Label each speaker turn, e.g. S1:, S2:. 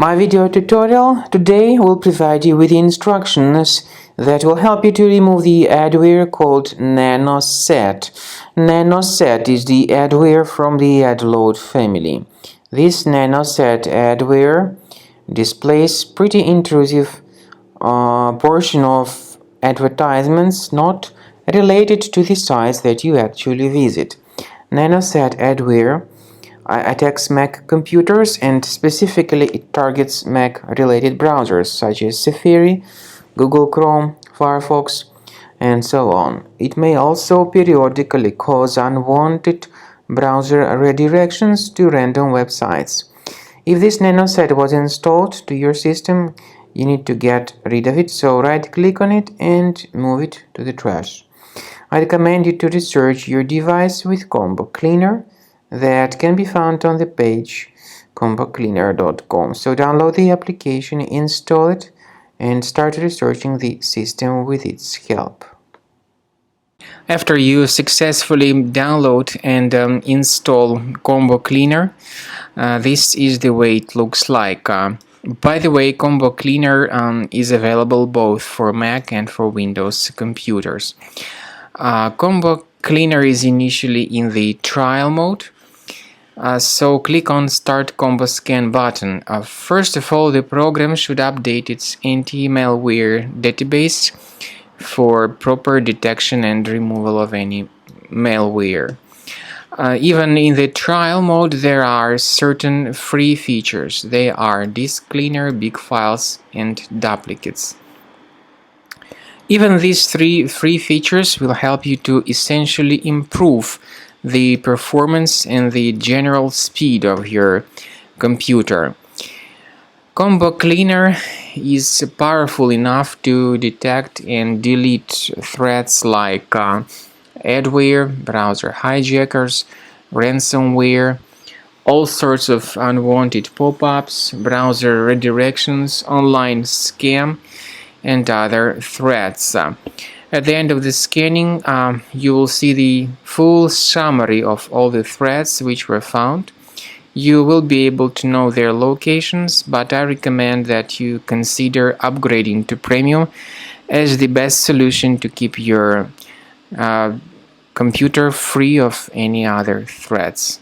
S1: My video tutorial today will provide you with the instructions that will help you to remove the adware called NanoSet. NanoSet is the adware from the AdLoad family. This NanoSet adware displays pretty intrusive portion of advertisements not related to the sites that you actually visit. NanoSet adware attacks Mac computers, and specifically it targets Mac-related browsers such as Safari, Google Chrome, Firefox, and so on. It may also periodically cause unwanted browser redirections to random websites. If this NanoSet was installed to your system, you need to get rid of it, so right-click on it and move it to the trash. I recommend you to research your device with Combo Cleaner that can be found on the page combocleaner.com. So download the application, install it, and start researching the system with its help. After you successfully download and install Combo Cleaner, this is the way it looks like. By the way, Combo Cleaner is available both for Mac and for Windows computers. Combo Cleaner is initially in the trial mode. So click on Start Combo Scan button. First of all, the program should update its anti-malware database for proper detection and removal of any malware. Even in the trial mode, there are certain free features. They are Disk Cleaner, Big Files, and Duplicates. Even these three free features will help you to essentially improve the performance and the general speed of your computer. Combo Cleaner is powerful enough to detect and delete threats like adware, browser hijackers, ransomware, all sorts of unwanted pop-ups, browser redirections, online scam, and other threats. At the end of the scanning, you will see the full summary of all the threats which were found. You will be able to know their locations, but I recommend that you consider upgrading to Premium as the best solution to keep your computer free of any other threats.